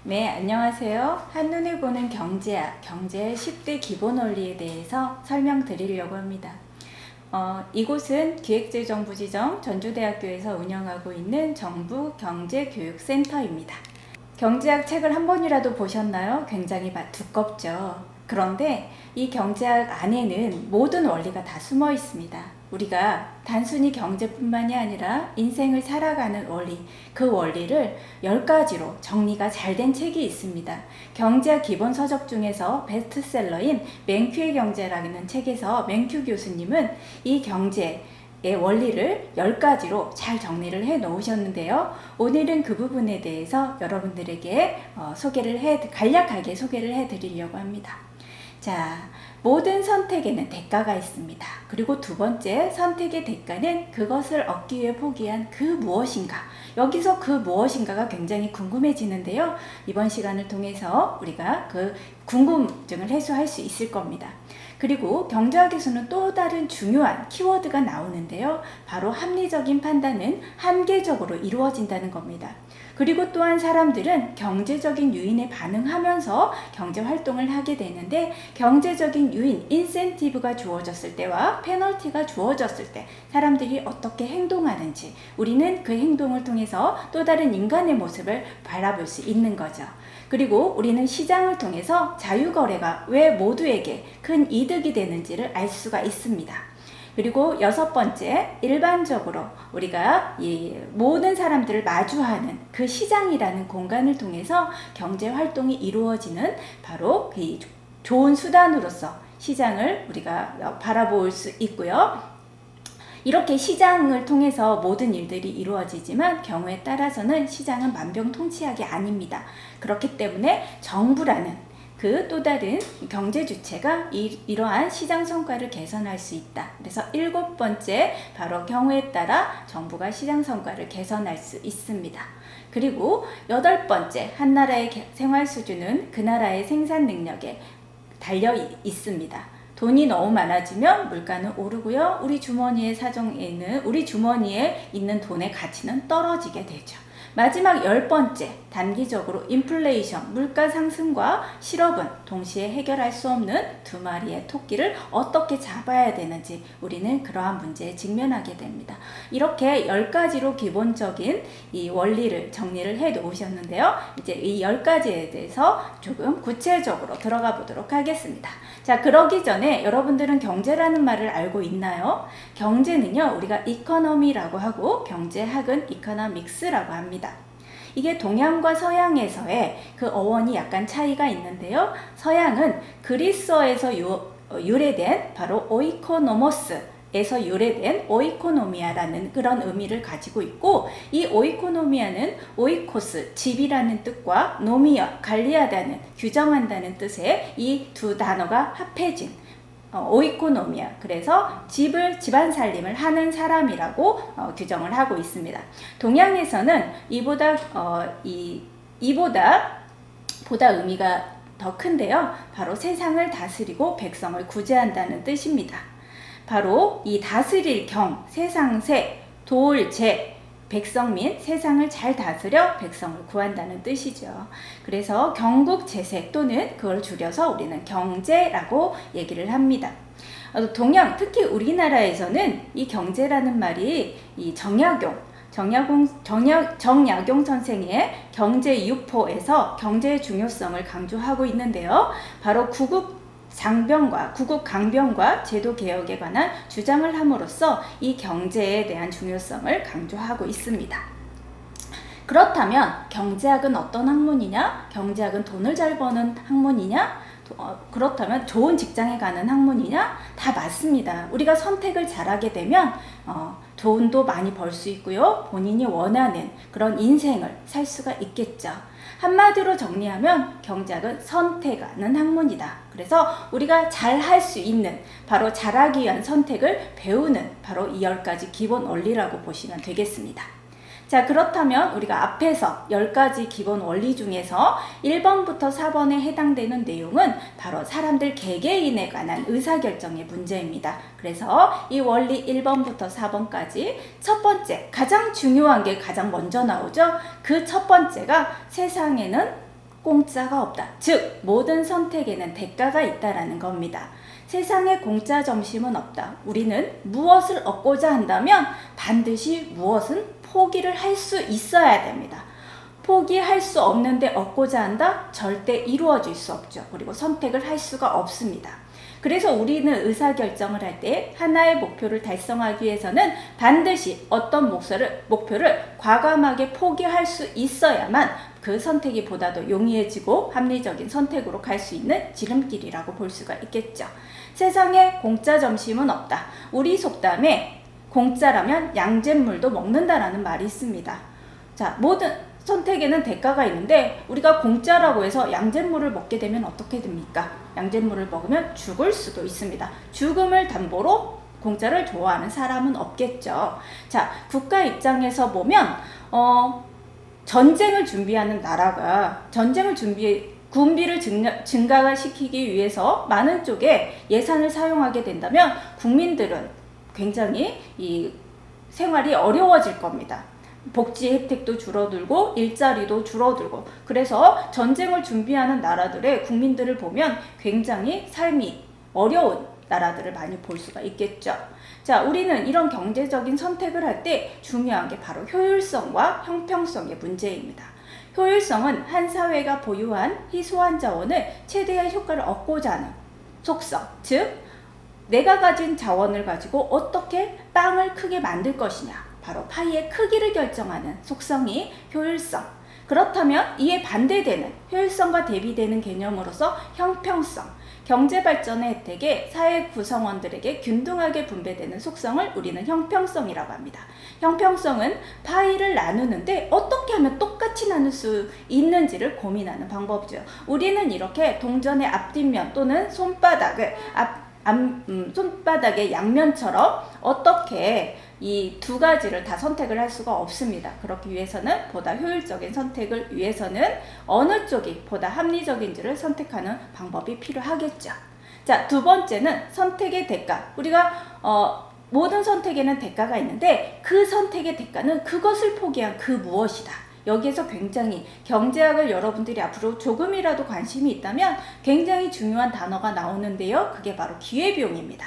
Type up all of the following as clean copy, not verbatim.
네, 안녕하세요. 한눈에 보는 경제학, 경제의 10대 기본 원리에 대해서 설명드리려고 합니다. 이곳은 기획재정부지정 전주대학교에서 운영하고 있는 정부 경제교육센터입니다. 경제학 책을 한 번이라도 보셨나요? 굉장히 두껍죠. 그런데 이 경제학 안에는 모든 원리가 다 숨어 있습니다. 우리가 단순히 경제뿐만이 아니라 인생을 살아가는 원리, 그 원리를 10가지로 정리가 잘 된 책이 있습니다. 경제학 기본 서적 중에서 베스트셀러인 맨큐의 경제라는 책에서 맨큐 교수님은 이 경제 의 원리를 10가지로 잘 정리를 해 놓으셨는데요. 오늘은 그 부분에 대해서 여러분들에게 간략하게 소개를 해 드리려고 합니다. 자, 모든 선택에는 대가가 있습니다. 그리고 두 번째, 선택의 대가는 그것을 얻기 위해 포기한 그 무엇인가. 여기서 그 무엇인가가 굉장히 궁금해지는데요. 이번 시간을 통해서 우리가 그 궁금증을 해소할 수 있을 겁니다. 그리고 경제학에서는 또 다른 중요한 키워드가 나오는데요. 바로 합리적인 판단은 한계적으로 이루어진다는 겁니다. 그리고 또한 사람들은 경제적인 유인에 반응하면서 경제활동을 하게 되는데, 경제적인 유인, 인센티브가 주어졌을 때와 페널티가 주어졌을 때 사람들이 어떻게 행동하는지, 우리는 그 행동을 통해서 또 다른 인간의 모습을 바라볼 수 있는 거죠. 그리고 우리는 시장을 통해서 자유거래가 왜 모두에게 큰 이득이 되는지를 알 수가 있습니다. 그리고 6번째, 일반적으로 우리가 이 모든 사람들을 마주하는 그 시장이라는 공간을 통해서 경제 활동이 이루어지는 바로 그 좋은 수단으로서 시장을 우리가 바라볼 수 있고요. 이렇게 시장을 통해서 모든 일들이 이루어지지만 경우에 따라서는 시장은 만병통치약이 아닙니다. 그렇기 때문에 정부라는 그 또 다른 경제 주체가 이러한 시장 성과를 개선할 수 있다. 그래서 7번째, 바로 경우에 따라 정부가 시장 성과를 개선할 수 있습니다. 그리고 8번째, 한 나라의 생활 수준은 그 나라의 생산 능력에 달려 있습니다. 돈이 너무 많아지면 물가는 오르고요. 우리 주머니에 있는 돈의 가치는 떨어지게 되죠. 마지막 10번째, 단기적으로 인플레이션, 물가 상승과 실업은 동시에 해결할 수 없는 두 마리의 토끼를 어떻게 잡아야 되는지 우리는 그러한 문제에 직면하게 됩니다. 이렇게 10가지로 기본적인 이 원리를 정리를 해 놓으셨는데요. 이제 이 10가지에 대해서 조금 구체적으로 들어가 보도록 하겠습니다. 자, 그러기 전에 여러분들은 경제라는 말을 알고 있나요? 경제는요, 우리가 이코노미라고 하고 경제학은 이코노믹스라고 합니다. 이게 동양과 서양에서의 그 어원이 약간 차이가 있는데요. 서양은 그리스어에서 유래된 바로 오이코노모스에서 유래된 오이코노미아라는 그런 의미를 가지고 있고, 이 오이코노미아는 오이코스, 집이라는 뜻과 노미아, 관리하다는, 규정한다는 뜻의 이 두 단어가 합해진 오이코노미아, 그래서 집안 살림을 하는 사람이라고 규정을 하고 있습니다. 동양에서는 이보다 의미가 더 큰데요. 바로 세상을 다스리고 백성을 구제한다는 뜻입니다. 바로 이 다스릴 경, 세상세, 도울제, 백성 및 세상을 잘 다스려 백성을 구한다는 뜻이죠. 그래서 경국재세 또는 그걸 줄여서 우리는 경제라고 얘기를 합니다. 동양, 특히 우리나라에서는 이 경제라는 말이 이 정약용 선생의 경제유포에서 경제의 중요성을 강조하고 있는데요. 바로 구국 강병과 제도 개혁에 관한 주장을 함으로써 이 경제에 대한 중요성을 강조하고 있습니다. 그렇다면 경제학은 어떤 학문이냐? 경제학은 돈을 잘 버는 학문이냐? 그렇다면 좋은 직장에 가는 학문이냐? 다 맞습니다. 우리가 선택을 잘하게 되면 돈도 많이 벌 수 있고요. 본인이 원하는 그런 인생을 살 수가 있겠죠. 한마디로 정리하면 경제학은 선택하는 학문이다. 그래서 우리가 잘 할 수 있는, 바로 잘하기 위한 선택을 배우는 바로 이 10가지 기본 원리라고 보시면 되겠습니다. 자, 그렇다면 우리가 앞에서 10가지 기본 원리 중에서 1번부터 4번에 해당되는 내용은 바로 사람들 개개인에 관한 의사결정의 문제입니다. 그래서 이 원리 1번부터 4번까지 첫 번째, 가장 중요한 게 가장 먼저 나오죠. 그 첫 번째가 세상에는 공짜가 없다. 즉 모든 선택에는 대가가 있다라는 겁니다. 세상에 공짜 점심은 없다. 우리는 무엇을 얻고자 한다면 반드시 무엇은 포기를 할 수 있어야 됩니다. 포기할 수 없는데 얻고자 한다? 절대 이루어질 수 없죠. 그리고 선택을 할 수가 없습니다. 그래서 우리는 의사결정을 할 때 하나의 목표를 달성하기 위해서는 반드시 어떤 목표를 과감하게 포기할 수 있어야만 그 선택이 보다 더 용이해지고 합리적인 선택으로 갈 수 있는 지름길이라고 볼 수가 있겠죠. 세상에 공짜 점심은 없다. 우리 속담에 공짜라면 양잿물도 먹는다라는 말이 있습니다. 자, 모든 선택에는 대가가 있는데 우리가 공짜라고 해서 양잿물을 먹게 되면 어떻게 됩니까? 양잿물을 먹으면 죽을 수도 있습니다. 죽음을 담보로 공짜를 좋아하는 사람은 없겠죠. 자, 국가 입장에서 보면 전쟁을 준비하는 나라가 군비를 증가시키기 위해서 많은 쪽에 예산을 사용하게 된다면 국민들은 굉장히 이 생활이 어려워질 겁니다. 복지 혜택도 줄어들고 일자리도 줄어들고, 그래서 전쟁을 준비하는 나라들의 국민들을 보면 굉장히 삶이 어려운 나라들을 많이 볼 수가 있겠죠. 자, 우리는 이런 경제적인 선택을 할 때 중요한 게 바로 효율성과 형평성의 문제입니다. 효율성은 한 사회가 보유한 희소한 자원을 최대한 효과를 얻고자 하는 속성, 즉 내가 가진 자원을 가지고 어떻게 빵을 크게 만들 것이냐, 바로 파이의 크기를 결정하는 속성이 효율성. 그렇다면 이에 반대되는 효율성과 대비되는 개념으로서 형평성, 경제발전의 혜택에 사회 구성원들에게 균등하게 분배되는 속성을 우리는 형평성이라고 합니다. 형평성은 파이를 나누는데 어떻게 하면 똑같이 나눌 수 있는지를 고민하는 방법이죠. 우리는 이렇게 동전의 앞뒷면 또는 손바닥의 양면처럼 어떻게 이 두 가지를 다 선택을 할 수가 없습니다. 그렇기 위해서는 보다 효율적인 선택을 위해서는 어느 쪽이 보다 합리적인지를 선택하는 방법이 필요하겠죠. 자, 두 번째는 선택의 대가. 우리가 모든 선택에는 대가가 있는데 그 선택의 대가는 그것을 포기한 그 무엇이다. 여기에서 굉장히 경제학을 여러분들이 앞으로 조금이라도 관심이 있다면 굉장히 중요한 단어가 나오는데요. 그게 바로 기회비용입니다.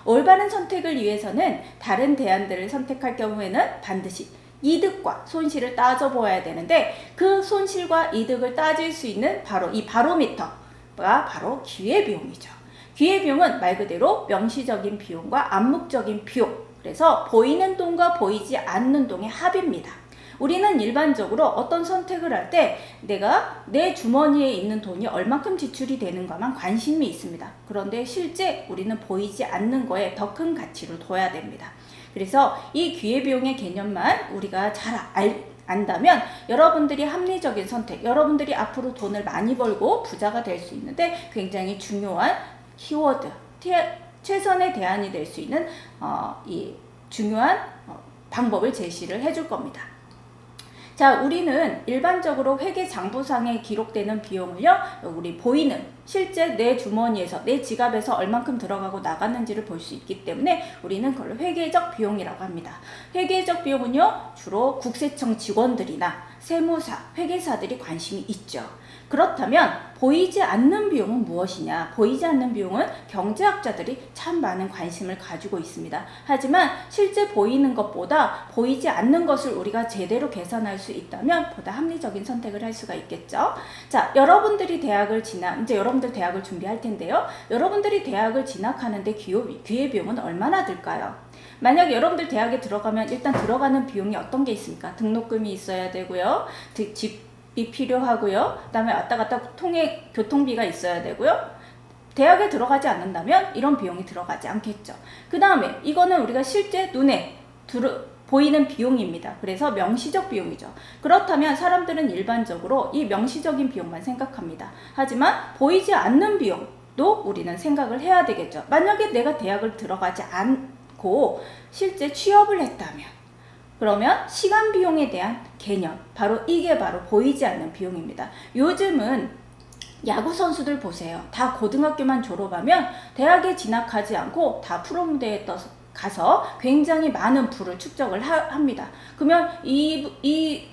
올바른 선택을 위해서는 다른 대안들을 선택할 경우에는 반드시 이득과 손실을 따져보아야 되는데 그 손실과 이득을 따질 수 있는 바로 이 바로미터가 바로 기회비용이죠. 기회비용은 말 그대로 명시적인 비용과 암묵적인 비용, 그래서 보이는 돈과 보이지 않는 돈의 합입니다. 우리는 일반적으로 어떤 선택을 할 때 내가 내 주머니에 있는 돈이 얼마큼 지출이 되는가만 관심이 있습니다. 그런데 실제 우리는 보이지 않는 거에 더 큰 가치를 둬야 됩니다. 그래서 이 기회비용의 개념만 우리가 잘 안다면 여러분들이 합리적인 선택, 여러분들이 앞으로 돈을 많이 벌고 부자가 될 수 있는데 굉장히 중요한 키워드, 최선의 대안이 될 수 있는 이 중요한 방법을 제시를 해줄 겁니다. 자, 우리는 일반적으로 회계장부상에 기록되는 비용을요, 우리 보이는 실제 내 주머니에서, 내 지갑에서 얼만큼 들어가고 나갔는지를 볼 수 있기 때문에 우리는 그걸 회계적 비용이라고 합니다. 회계적 비용은요, 주로 국세청 직원들이나 세무사, 회계사들이 관심이 있죠. 그렇다면 보이지 않는 비용은 무엇이냐? 보이지 않는 비용은 경제학자들이 참 많은 관심을 가지고 있습니다. 하지만 실제 보이는 것보다 보이지 않는 것을 우리가 제대로 계산할 수 있다면 보다 합리적인 선택을 할 수가 있겠죠. 자, 여러분들 대학을 준비할 텐데요. 여러분들이 대학을 진학하는데 기회비용은 얼마나 들까요? 만약 여러분들 대학에 들어가면 일단 들어가는 비용이 어떤 게 있습니까? 등록금이 있어야 되고요. 집이 필요하고요. 그 다음에 왔다 갔다 교통비가 있어야 되고요. 대학에 들어가지 않는다면 이런 비용이 들어가지 않겠죠. 그 다음에 이거는 우리가 실제 눈에 보이는 비용입니다. 그래서 명시적 비용이죠. 그렇다면 사람들은 일반적으로 이 명시적인 비용만 생각합니다. 하지만 보이지 않는 비용도 우리는 생각을 해야 되겠죠. 만약에 내가 대학을 들어가지 않고 실제 취업을 했다면, 그러면 시간 비용에 대한 개념, 이게 바로 보이지 않는 비용입니다. 요즘은 야구 선수들 보세요. 다 고등학교만 졸업하면 대학에 진학하지 않고 다 프로무대에 가서 굉장히 많은 부를 축적을 합니다. 그러면 이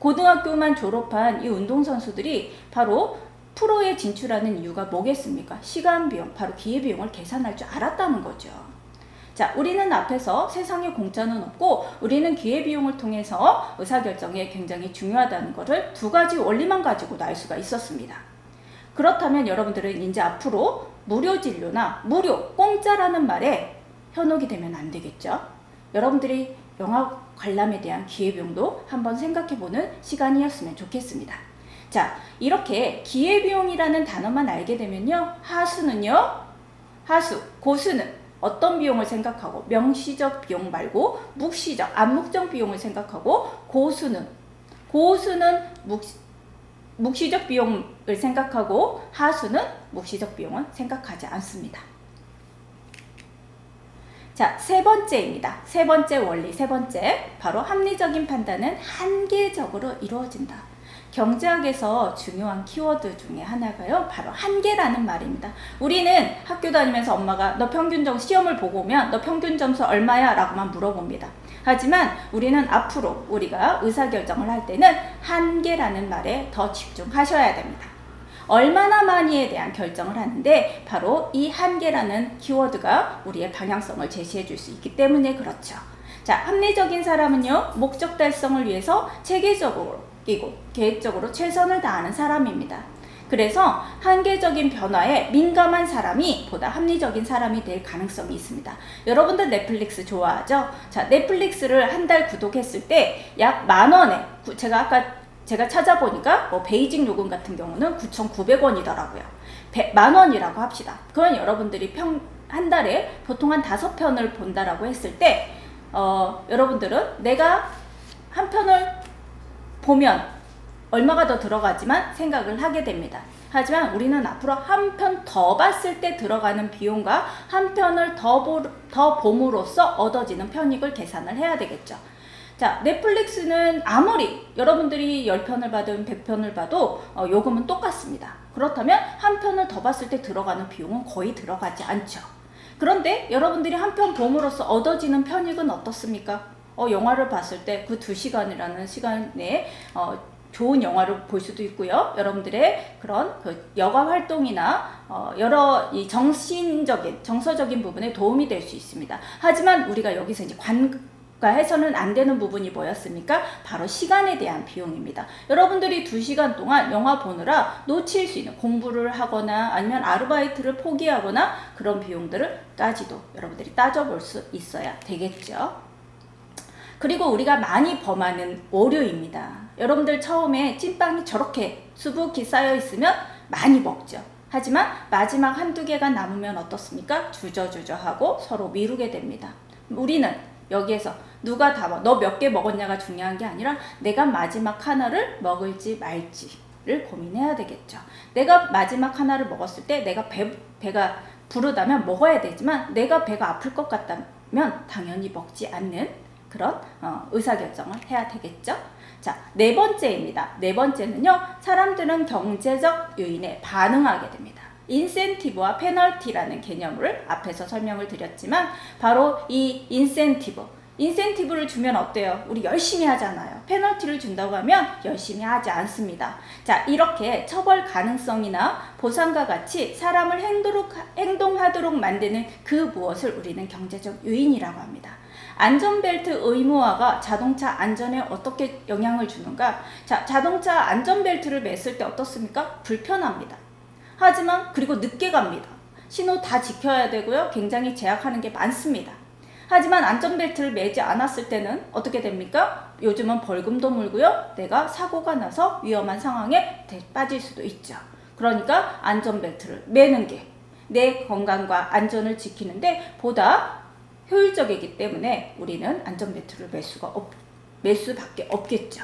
고등학교만 졸업한 이 운동선수들이 바로 프로에 진출하는 이유가 뭐겠습니까? 시간 비용, 바로 기회비용을 계산할 줄 알았다는 거죠. 자, 우리는 앞에서 세상에 공짜는 없고 우리는 기회비용을 통해서 의사결정에 굉장히 중요하다는 것을 두 가지 원리만 가지고도 알 수가 있었습니다. 그렇다면 여러분들은 이제 앞으로 무료 진료나 무료, 공짜라는 말에 현혹이 되면 안 되겠죠? 여러분들이 영화 관람에 대한 기회비용도 한번 생각해보는 시간이었으면 좋겠습니다. 자, 이렇게 기회비용이라는 단어만 알게 되면요, 하수는요, 고수는 어떤 비용을 생각하고 명시적 비용 말고 묵시적, 암묵적 비용을 생각하고 고수는 묵시적 비용을 생각하고 하수는 묵시적 비용은 생각하지 않습니다. 자, 세 번째입니다. 세 번째 원리, 세 번째. 바로 합리적인 판단은 한계적으로 이루어진다. 경제학에서 중요한 키워드 중에 하나가요, 바로 한계라는 말입니다. 우리는 학교 다니면서 엄마가 너 평균 점수 시험을 보고 오면 너 평균 점수 얼마야? 라고만 물어봅니다. 하지만 우리는 앞으로 우리가 의사결정을 할 때는 한계라는 말에 더 집중하셔야 됩니다. 얼마나 많이에 대한 결정을 하는데 바로 이 한계라는 키워드가 우리의 방향성을 제시해 줄 수 있기 때문에 그렇죠. 자, 합리적인 사람은요, 목적 달성을 위해서 체계적으로 그리고 계획적으로 최선을 다하는 사람입니다. 그래서 한계적인 변화에 민감한 사람이 보다 합리적인 사람이 될 가능성이 있습니다. 여러분들 넷플릭스 좋아하죠? 자, 넷플릭스를 한 달 구독했을 때 약 10,000원에 제가 찾아보니까 베이징 요금 같은 경우는 9,900원이더라고요. 10,000원이라고 합시다. 그건 여러분들이 한 달에 보통 한 5편을 본다라고 했을 때 여러분들은 내가 한 편을 보면 얼마가 더 들어가지만 생각을 하게 됩니다. 하지만 우리는 앞으로 한 편 더 봤을 때 들어가는 비용과 한 편을 더 봄으로써 얻어지는 편익을 계산을 해야 되겠죠. 자, 넷플릭스는 아무리 여러분들이 10편을 받은 100편을 봐도 요금은 똑같습니다. 그렇다면 한 편을 더 봤을 때 들어가는 비용은 거의 들어가지 않죠. 그런데 여러분들이 한 편 봄으로써 얻어지는 편익은 어떻습니까? 영화를 봤을 때 그 2시간이라는 시간 내에 좋은 영화를 볼 수도 있고요. 여러분들의 그런 여가 활동이나 여러 이 정서적인 부분에 도움이 될 수 있습니다. 하지만 우리가 여기서 이제 해서는 안 되는 부분이 뭐였습니까? 바로 시간에 대한 비용입니다. 여러분들이 2시간 동안 영화 보느라 놓칠 수 있는 공부를 하거나 아니면 아르바이트를 포기하거나 그런 비용들을까지도 여러분들이 따져볼 수 있어야 되겠죠. 그리고 우리가 많이 범하는 오류입니다. 여러분들 처음에 찐빵이 저렇게 수북히 쌓여 있으면 많이 먹죠. 하지만 마지막 한두 개가 남으면 어떻습니까? 주저주저하고 서로 미루게 됩니다. 우리는 여기에서 누가 다 너 몇 개 먹었냐가 중요한 게 아니라 내가 마지막 하나를 먹을지 말지를 고민해야 되겠죠. 내가 마지막 하나를 먹었을 때 내가 배가 부르다면 먹어야 되지만 내가 배가 아플 것 같다면 당연히 먹지 않는 그런 의사결정을 해야 되겠죠. 자, 네 번째입니다. 네 번째는요, 사람들은 경제적 요인에 반응하게 됩니다. 인센티브와 페널티라는 개념을 앞에서 설명을 드렸지만 바로 이 인센티브를 주면 어때요? 우리 열심히 하잖아요. 페널티를 준다고 하면 열심히 하지 않습니다. 자, 이렇게 처벌 가능성이나 보상과 같이 사람을 행동하도록 만드는 그 무엇을 우리는 경제적 요인이라고 합니다. 안전벨트 의무화가 자동차 안전에 어떻게 영향을 주는가? 자, 자동차 안전벨트를 맸을 때 어떻습니까? 불편합니다. 하지만 그리고 늦게 갑니다. 신호 다 지켜야 되고요. 굉장히 제약하는 게 많습니다. 하지만 안전벨트를 매지 않았을 때는 어떻게 됩니까? 요즘은 벌금도 물고요. 내가 사고가 나서 위험한 상황에 빠질 수도 있죠. 그러니까 안전벨트를 매는 게 내 건강과 안전을 지키는데 보다 효율적이기 때문에 우리는 안전벨트를 맬 수밖에 없겠죠.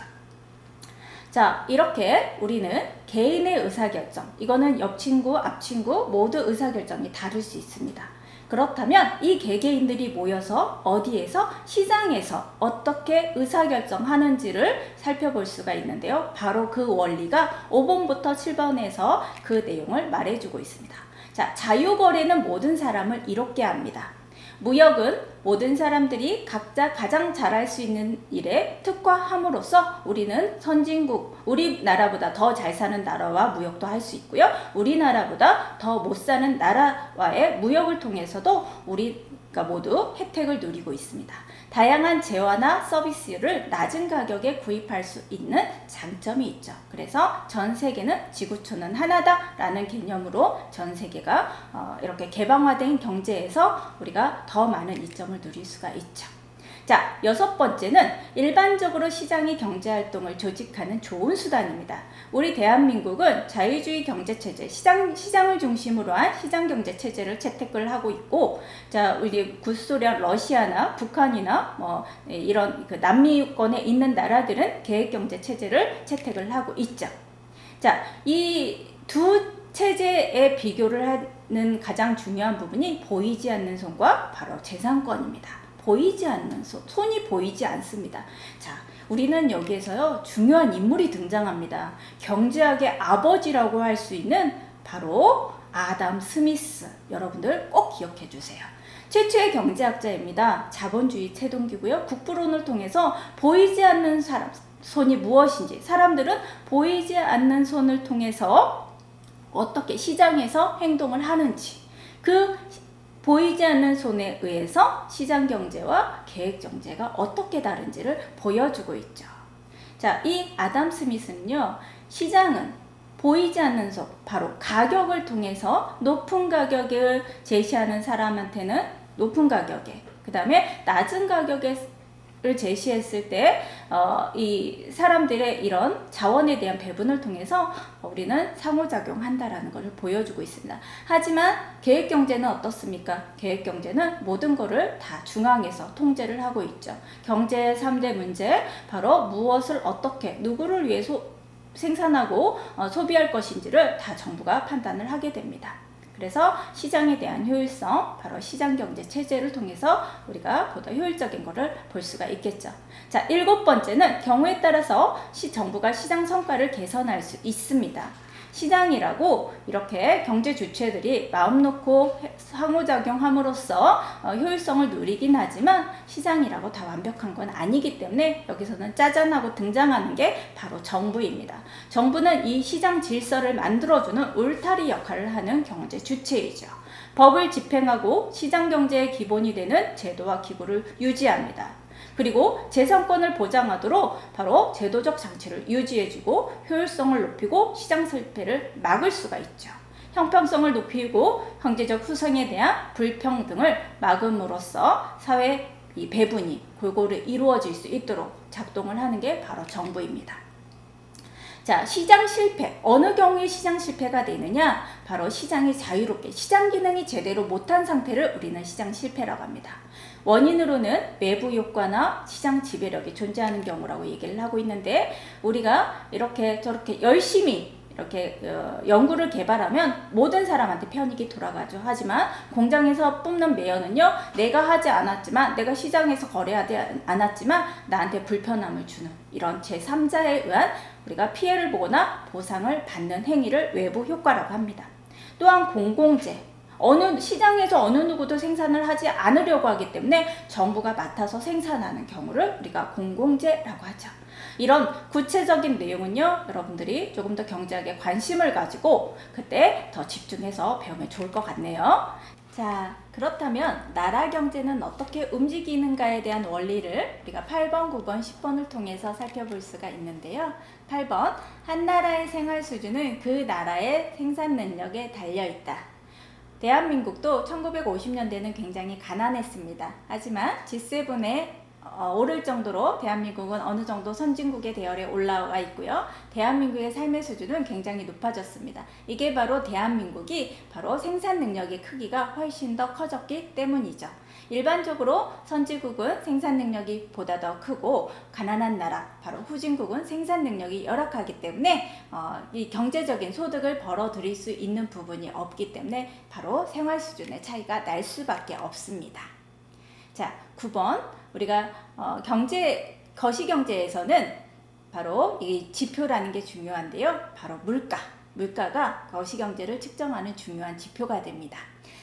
자, 이렇게 우리는 개인의 의사결정, 이거는 옆친구, 앞친구 모두 의사결정이 다를 수 있습니다. 그렇다면 이 개개인들이 모여서 어디에서 시장에서 어떻게 의사결정하는지를 살펴볼 수가 있는데요. 바로 그 원리가 5번부터 7번에서 그 내용을 말해주고 있습니다. 자, 자유거래는 모든 사람을 이롭게 합니다. 무역은 모든 사람들이 각자 가장 잘할 수 있는 일에 특화함으로써 우리는 선진국, 우리나라보다 더 잘 사는 나라와 무역도 할 수 있고요. 우리나라보다 더 못 사는 나라와의 무역을 통해서도 우리가 모두 혜택을 누리고 있습니다. 다양한 재화나 서비스를 낮은 가격에 구입할 수 있는 장점이 있죠. 그래서 전 세계는 지구촌은 하나다라는 개념으로 전 세계가 이렇게 개방화된 경제에서 우리가 더 많은 이점을 누릴 수가 있죠. 자, 6번째는 일반적으로 시장이 경제활동을 조직하는 좋은 수단입니다. 우리 대한민국은 자유주의 경제체제, 시장을 중심으로 한 시장경제체제를 채택을 하고 있고, 자, 우리 구소련, 러시아나 북한이나 이런 그 남미권에 있는 나라들은 계획경제체제를 채택을 하고 있죠. 자, 이 두 체제의 비교를 하는 가장 중요한 부분이 보이지 않는 손과 바로 재산권입니다. 보이지 않는 손이 보이지 않습니다. 자, 우리는 여기에서요, 중요한 인물이 등장합니다. 경제학의 아버지라고 할 수 있는 바로 아담 스미스. 여러분들 꼭 기억해 주세요. 최초의 경제학자입니다. 자본주의 태동기고요. 국부론을 통해서 보이지 않는 손이 무엇인지, 사람들은 보이지 않는 손을 통해서 어떻게 시장에서 행동을 하는지, 그 보이지 않는 손에 의해서 시장경제와 계획경제가 어떻게 다른지를 보여주고 있죠. 자, 이 아담 스미스는요, 시장은 보이지 않는 손, 바로 가격을 통해서 높은 가격을 제시하는 사람한테는 높은 가격에, 그 다음에 낮은 가격을 제시했을 때 이 사람들의 이런 자원에 대한 배분을 통해서 우리는 상호작용한다라는 것을 보여주고 있습니다. 하지만 계획경제는 어떻습니까? 계획경제는 모든 것을 다 중앙에서 통제를 하고 있죠. 경제의 3대 문제, 바로 무엇을 어떻게, 누구를 위해 생산하고 소비할 것인지를 다 정부가 판단을 하게 됩니다. 그래서 시장에 대한 효율성, 바로 시장경제 체제를 통해서 우리가 보다 효율적인 것을 볼 수가 있겠죠. 자, 7번째는 경우에 따라서 정부가 시장 성과를 개선할 수 있습니다. 시장이라고 이렇게 경제 주체들이 마음 놓고 상호작용함으로써 효율성을 누리긴 하지만 시장이라고 다 완벽한 건 아니기 때문에 여기서는 짜잔하고 등장하는 게 바로 정부입니다. 정부는 이 시장 질서를 만들어주는 울타리 역할을 하는 경제 주체이죠. 법을 집행하고 시장 경제의 기본이 되는 제도와 기구를 유지합니다. 그리고 재산권을 보장하도록 바로 제도적 장치를 유지해주고 효율성을 높이고 시장 실패를 막을 수가 있죠. 형평성을 높이고 경제적 후생에 대한 불평등을 막음으로써 사회 이 배분이 골고루 이루어질 수 있도록 작동을 하는 게 바로 정부입니다. 자, 시장 실패. 어느 경우에 시장 실패가 되느냐? 바로 시장이 자유롭게, 시장 기능이 제대로 못한 상태를 우리는 시장 실패라고 합니다. 원인으로는 외부 효과나 시장 지배력이 존재하는 경우라고 얘기를 하고 있는데, 우리가 이렇게 저렇게 열심히 이렇게 연구를 개발하면 모든 사람한테 편익이 돌아가죠. 하지만 공장에서 뽑는 매연은요, 내가 하지 않았지만, 내가 시장에서 거래하지 않았지만 나한테 불편함을 주는 이런 제3자에 의한 우리가 피해를 보거나 보상을 받는 행위를 외부 효과라고 합니다. 또한 공공재, 어느 시장에서 어느 누구도 생산을 하지 않으려고 하기 때문에 정부가 맡아서 생산하는 경우를 우리가 공공재라고 하죠. 이런 구체적인 내용은요, 여러분들이 조금 더 경제학에 관심을 가지고 그때 더 집중해서 배우면 좋을 것 같네요. 자, 그렇다면 나라 경제는 어떻게 움직이는가에 대한 원리를 우리가 8번, 9번, 10번을 통해서 살펴볼 수가 있는데요. 8번, 한 나라의 생활 수준은 그 나라의 생산 능력에 달려있다. 대한민국도 1950년대는 굉장히 가난했습니다. 하지만 G7에 오를 정도로 대한민국은 어느 정도 선진국의 대열에 올라와 있고요. 대한민국의 삶의 수준은 굉장히 높아졌습니다. 이게 바로 대한민국이 바로 생산 능력의 크기가 훨씬 더 커졌기 때문이죠. 일반적으로 선진국은 생산 능력이 보다 더 크고 가난한 나라, 바로 후진국은 생산 능력이 열악하기 때문에 이 경제적인 소득을 벌어들일 수 있는 부분이 없기 때문에 바로 생활 수준의 차이가 날 수밖에 없습니다. 자, 9번 우리가 거시경제에서는 바로 이 지표라는 게 중요한데요. 바로 물가, 물가가 거시경제를 측정하는 중요한 지표가 됩니다.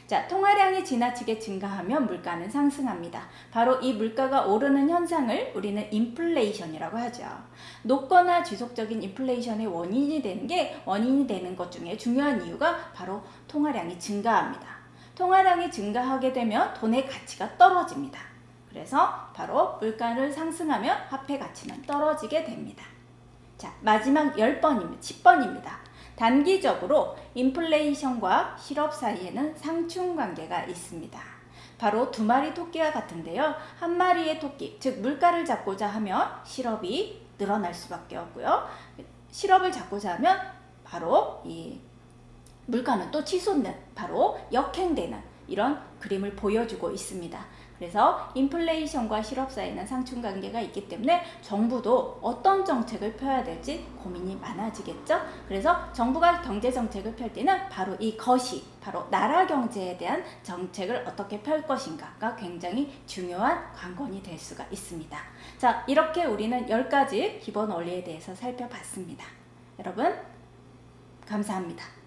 자, 통화량이 지나치게 증가하면 물가는 상승합니다. 바로 이 물가가 오르는 현상을 우리는 인플레이션이라고 하죠. 높거나 지속적인 인플레이션의 원인이 되는 것 중에 중요한 이유가 바로 통화량이 증가합니다. 통화량이 증가하게 되면 돈의 가치가 떨어집니다. 그래서 바로 물가를 상승하면 화폐 가치는 떨어지게 됩니다. 자, 마지막 10번입니다. 단기적으로 인플레이션과 실업 사이에는 상충관계가 있습니다. 바로 두 마리 토끼와 같은데요. 한 마리의 토끼, 즉 물가를 잡고자 하면 실업이 늘어날 수밖에 없고요. 실업을 잡고자 하면 바로 이 물가는 또 치솟는, 바로 역행되는 이런 그림을 보여주고 있습니다. 그래서 인플레이션과 실업 사이에는 상충관계가 있기 때문에 정부도 어떤 정책을 펴야 될지 고민이 많아지겠죠. 그래서 정부가 경제정책을 펼 때는 바로 이것이 바로 나라 경제에 대한 정책을 어떻게 펼 것인가가 굉장히 중요한 관건이 될 수가 있습니다. 자, 이렇게 우리는 10가지 기본 원리에 대해서 살펴봤습니다. 여러분, 감사합니다.